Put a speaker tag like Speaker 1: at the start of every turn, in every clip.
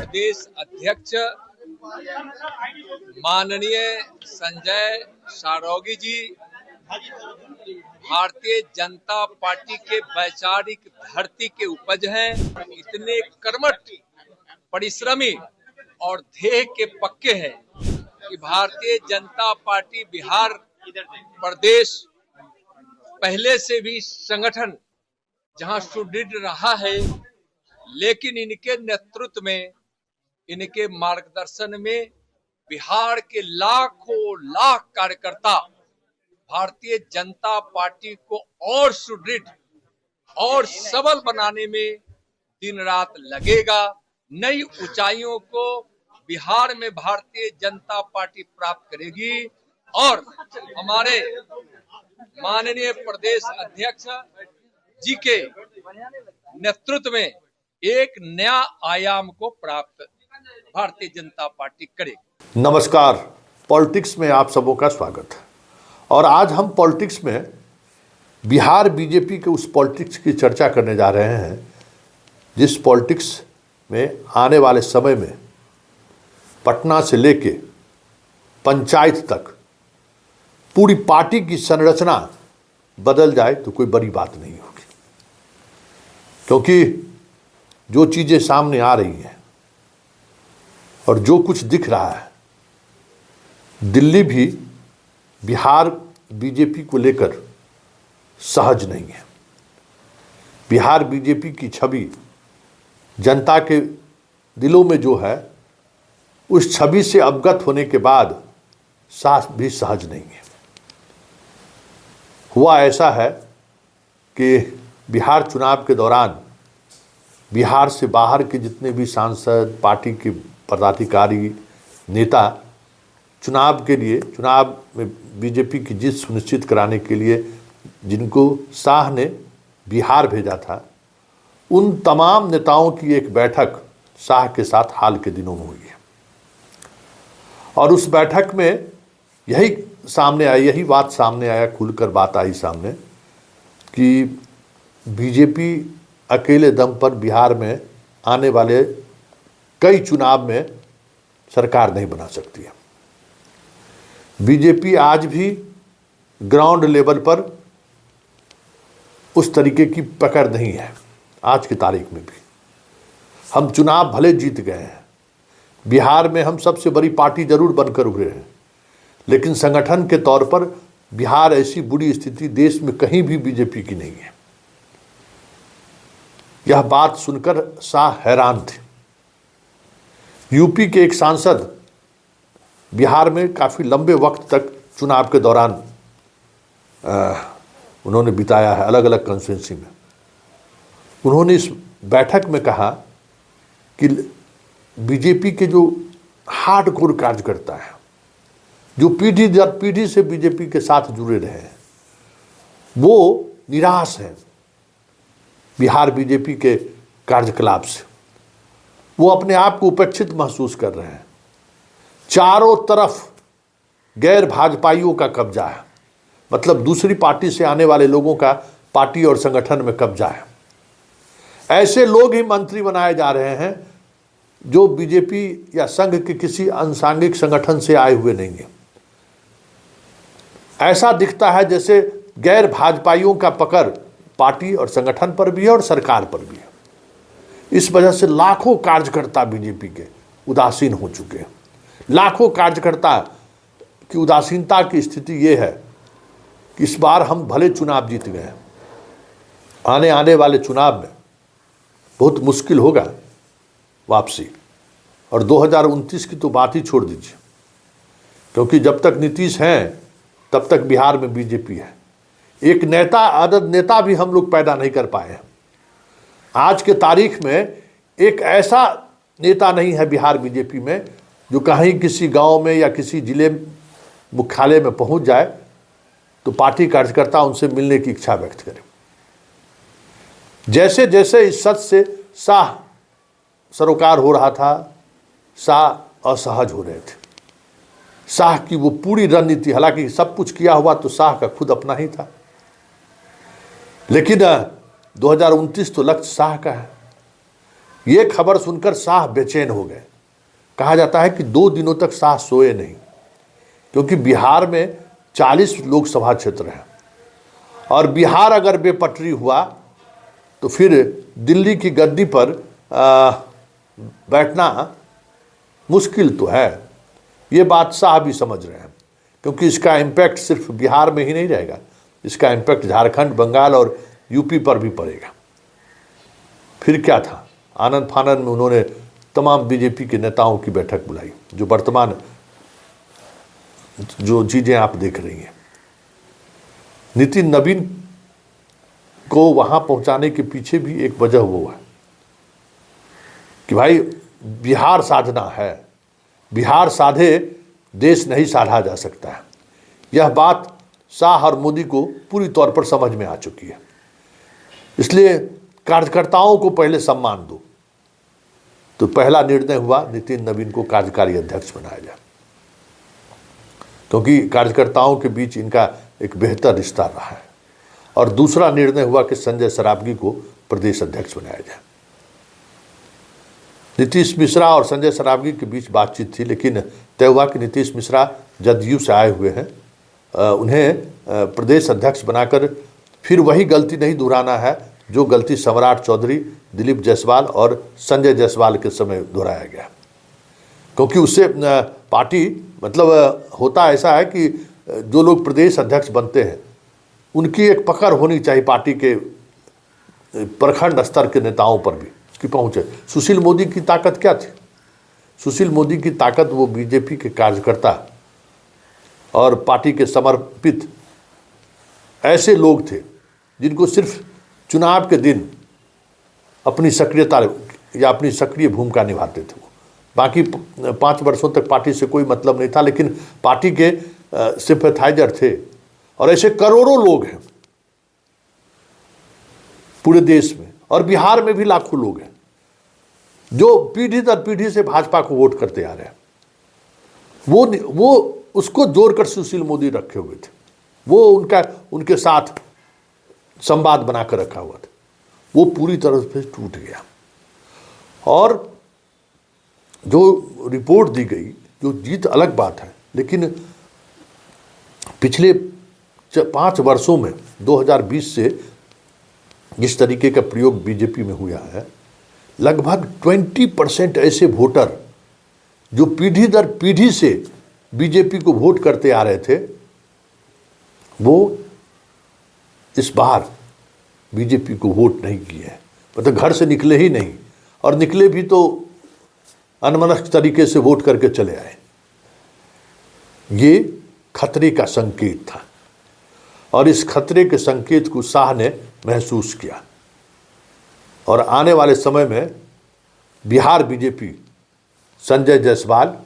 Speaker 1: प्रदेश अध्यक्ष माननीय संजय सारोगी जी भारतीय जनता पार्टी के वैचारिक धरती के उपज हैं। इतने कर्मठ, परिश्रमी और ध्येय के पक्के हैं कि भारतीय जनता पार्टी बिहार प्रदेश पहले से भी संगठन जहां सुदृढ़ रहा है, लेकिन इनके नेतृत्व में, इनके मार्गदर्शन में बिहार के लाखों लाख कार्यकर्ता भारतीय जनता पार्टी को और सुदृढ़ और सबल बनाने में दिन रात लगेगा। नई ऊंचाइयों को बिहार में भारतीय जनता पार्टी प्राप्त करेगी और हमारे माननीय प्रदेश अध्यक्ष जी के नेतृत्व में एक नया आयाम को प्राप्त भारतीय जनता पार्टी करेगी।
Speaker 2: नमस्कार, पॉलिटिक्स में आप सबों का स्वागत है। और आज हम पॉलिटिक्स में बिहार बीजेपी के उस पॉलिटिक्स की चर्चा करने जा रहे हैं जिस पॉलिटिक्स में आने वाले समय में पटना से लेके पंचायत तक पूरी पार्टी की संरचना बदल जाए तो कोई बड़ी बात नहीं होगी, क्योंकि जो चीज़ें सामने आ रही हैं और जो कुछ दिख रहा है, दिल्ली भी बिहार बीजेपी को लेकर सहज नहीं है। बिहार बीजेपी की छवि जनता के दिलों में जो है, उस छवि से अवगत होने के बाद भी सहज नहीं है। हुआ ऐसा है कि बिहार चुनाव के दौरान बिहार से बाहर के जितने भी सांसद, पार्टी के पदाधिकारी, नेता चुनाव में बीजेपी की जीत सुनिश्चित कराने के लिए जिनको शाह ने बिहार भेजा था, उन तमाम नेताओं की एक बैठक शाह के साथ हाल के दिनों में हुई है। और उस बैठक में यही बात सामने आया, खुलकर बात आई सामने कि बीजेपी अकेले दम पर बिहार में आने वाले कई चुनाव में सरकार नहीं बना सकती है। बीजेपी आज भी ग्राउंड लेवल पर उस तरीके की पकड़ नहीं है। आज की तारीख में भी हम चुनाव भले जीत गए हैं, बिहार में हम सबसे बड़ी पार्टी जरूर बनकर उभरे हैं, लेकिन संगठन के तौर पर बिहार ऐसी बुरी स्थिति देश में कहीं भी बीजेपी की नहीं है। यह बात सुनकर शाह हैरान थे। यूपी के एक सांसद बिहार में काफ़ी लंबे वक्त तक चुनाव के दौरान उन्होंने बिताया है अलग अलग कॉन्स्टिट्यूंसी में। उन्होंने इस बैठक में कहा कि बीजेपी के जो हार्डकोर कार्यकर्ता है, जो पीढ़ी दर पीढ़ी से बीजेपी के साथ जुड़े रहे हैं, वो निराश हैं बिहार बीजेपी के कार्यकलाप से। वो अपने आप को उपेक्षित महसूस कर रहे हैं। चारों तरफ गैर भाजपाइयों का कब्जा है, मतलब दूसरी पार्टी से आने वाले लोगों का पार्टी और संगठन में कब्जा है। ऐसे लोग ही मंत्री बनाए जा रहे हैं जो बीजेपी या संघ के किसी आनुषंगिक संगठन से आए हुए नहीं है। ऐसा दिखता है जैसे गैर भाजपाइयों का पकड़ पार्टी और संगठन पर भी है और सरकार पर भी है। इस वजह से लाखों कार्यकर्ता बीजेपी के उदासीन हो चुके हैं। लाखों कार्यकर्ता की उदासीनता की स्थिति ये है कि इस बार हम भले चुनाव जीत गए, आने वाले चुनाव में बहुत मुश्किल होगा वापसी। और 2029 की तो बात ही छोड़ दीजिए, क्योंकि जब तक नीतीश हैं तब तक बिहार में बीजेपी है। एक नेता भी हम लोग पैदा नहीं कर पाए हैं। आज के तारीख में एक ऐसा नेता नहीं है बिहार बीजेपी में जो कहीं किसी गांव में या किसी जिले मुख्यालय में पहुंच जाए तो पार्टी कार्यकर्ता उनसे मिलने की इच्छा व्यक्त करे। जैसे जैसे इस सच से शाह सरोकार हो रहा था, शाह असहज हो रहे थे। शाह की वो पूरी रणनीति, हालांकि सब कुछ किया हुआ तो शाह का खुद अपना ही था, लेकिन 2029 तो लक्ष्य शाह का है। ये खबर सुनकर शाह बेचैन हो गए। कहा जाता है कि 2 दिनों तक शाह सोए नहीं, क्योंकि बिहार में 40 लोकसभा क्षेत्र हैं और बिहार अगर बेपटरी हुआ तो फिर दिल्ली की गद्दी पर बैठना मुश्किल तो है। ये बात शाह भी समझ रहे हैं, क्योंकि इसका इम्पैक्ट सिर्फ बिहार में ही नहीं रहेगा, इसका इम्पैक्ट झारखंड, बंगाल और यूपी पर भी पड़ेगा। फिर क्या था, आनंद फानंद में उन्होंने तमाम बीजेपी के नेताओं की बैठक बुलाई। जो वर्तमान जो चीज़ें आप देख रही हैं, नितिन नवीन को वहाँ पहुँचाने के पीछे भी एक वजह वो है कि भाई बिहार साधना है, बिहार साधे देश नहीं साधा जा सकता है। यह बात शाह और मोदी को पूरी तौर पर समझ में आ चुकी है। इसलिए कार्यकर्ताओं को पहले सम्मान दो। तो पहला निर्णय हुआ नितिन नवीन को कार्यकारी अध्यक्ष बनाया जाए, क्योंकि कार्यकर्ताओं के बीच इनका एक बेहतर रिश्ता रहा है। और दूसरा निर्णय हुआ कि संजय सरावगी को प्रदेश अध्यक्ष बनाया जाए। नीतीश मिश्रा और संजय सरावगी के बीच बातचीत थी, लेकिन तय हुआ कि नीतीश मिश्रा जदयू से आए हुए हैं, उन्हें प्रदेश अध्यक्ष बनाकर फिर वही गलती नहीं दोहराना है जो गलती सम्राट चौधरी, दिलीप जायसवाल और संजय जायसवाल के समय दोहराया गया। क्योंकि उससे पार्टी मतलब होता ऐसा है कि जो लोग प्रदेश अध्यक्ष बनते हैं उनकी एक पकड़ होनी चाहिए पार्टी के प्रखंड स्तर के नेताओं पर भी उसकी पहुँच है। सुशील मोदी की ताकत क्या थी? सुशील मोदी की ताकत वो बीजेपी के कार्यकर्ता और पार्टी के समर्पित ऐसे लोग थे जिनको सिर्फ चुनाव के दिन अपनी सक्रियता या अपनी सक्रिय भूमिका निभाते थे। वो बाकी 5 वर्षों तक पार्टी से कोई मतलब नहीं था, लेकिन पार्टी के सिंपैथाइजर थे। और ऐसे करोड़ों लोग हैं पूरे देश में, और बिहार में भी लाखों लोग हैं जो पीढ़ी दर पीढ़ी से भाजपा को वोट करते आ रहे हैं। वो उसको जोड़कर सुशील मोदी रखे हुए थे, वो उनके साथ संवाद बनाकर रखा हुआ था। वो पूरी तरह से टूट गया। और जो रिपोर्ट दी गई, जो जीत अलग बात है, लेकिन पिछले 5 वर्षों में 2020 से जिस तरीके का प्रयोग बीजेपी में हुआ है, लगभग 20% ऐसे वोटर जो पीढ़ी दर पीढ़ी से बीजेपी को वोट करते आ रहे थे, वो इस बार बीजेपी को वोट नहीं किए हैं। मतलब घर से निकले ही नहीं, और निकले भी तो अनमनस्क तरीके से वोट करके चले आए। ये खतरे का संकेत था, और इस खतरे के संकेत को शाह ने महसूस किया। और आने वाले समय में बिहार बीजेपी संजय जायसवाल,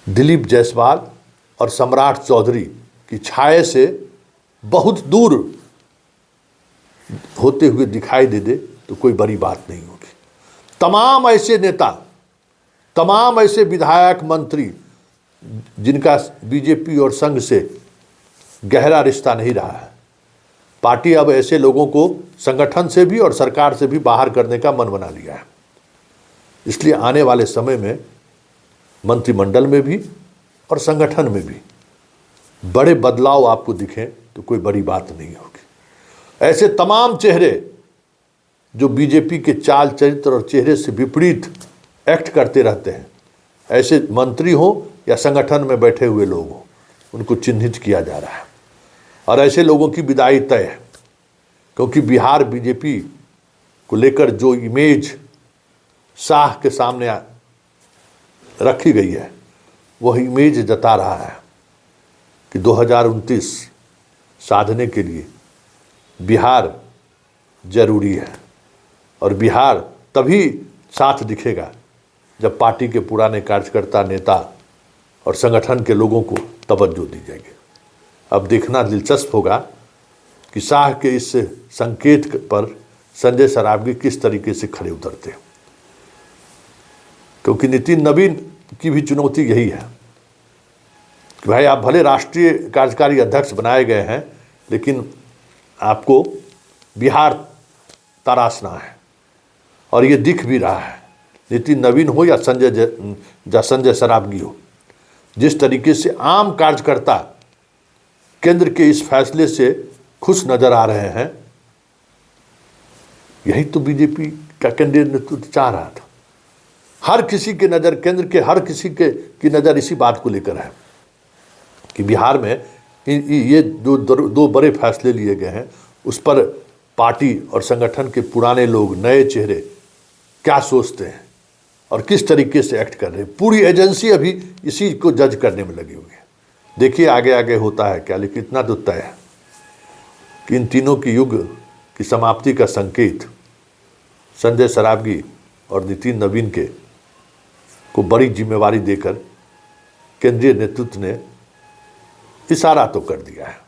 Speaker 2: दिलीप जायसवाल और सम्राट चौधरी की छाया से बहुत दूर होते हुए दिखाई दे तो कोई बड़ी बात नहीं होगी। तमाम ऐसे नेता, तमाम ऐसे विधायक, मंत्री जिनका बीजेपी और संघ से गहरा रिश्ता नहीं रहा है, पार्टी अब ऐसे लोगों को संगठन से भी और सरकार से भी बाहर करने का मन बना लिया है। इसलिए आने वाले समय में मंत्रिमंडल में भी और संगठन में भी बड़े बदलाव आपको दिखें तो कोई बड़ी बात नहीं होगी। ऐसे तमाम चेहरे जो बीजेपी के चाल चरित्र और चेहरे से विपरीत एक्ट करते रहते हैं, ऐसे मंत्री हो या संगठन में बैठे हुए लोग हों, उनको चिन्हित किया जा रहा है। और ऐसे लोगों की विदाई तय है, क्योंकि बिहार बीजेपी को लेकर जो इमेज शाह के सामने रखी गई है, वह इमेज जता रहा है कि 2029 साधने के लिए बिहार जरूरी है। और बिहार तभी साथ दिखेगा जब पार्टी के पुराने कार्यकर्ता, नेता और संगठन के लोगों को तवज्जो दी जाएगी। अब देखना दिलचस्प होगा कि शाह के इस संकेत पर संजय सरावगी किस तरीके से खड़े उतरते हैं, क्योंकि नितिन नवीन की भी चुनौती यही है कि भाई आप भले राष्ट्रीय कार्यकारी अध्यक्ष बनाए गए हैं, लेकिन आपको बिहार तराशना है। और ये दिख भी रहा है, नितिन नवीन हो या संजय सरावगी हो, जिस तरीके से आम कार्यकर्ता केंद्र के इस फैसले से खुश नजर आ रहे हैं, यही तो बीजेपी का केंद्रीय नेतृत्व चाह रहा था। हर किसी की नज़र, केंद्र के हर किसी की नज़र इसी बात को लेकर है कि बिहार में ये दो बड़े फैसले लिए गए हैं, उस पर पार्टी और संगठन के पुराने लोग, नए चेहरे क्या सोचते हैं और किस तरीके से एक्ट कर रहे हैं। पूरी एजेंसी अभी इसी को जज करने में लगी हुई है। देखिए आगे आगे होता है क्या, लेकिन इतना तो तय है कि इन तीनों की युग की समाप्ति का संकेत संजय सरावगी और नितिन नवीन को बड़ी जिम्मेवारी देकर केंद्रीय नेतृत्व ने इशारा तो कर दिया है।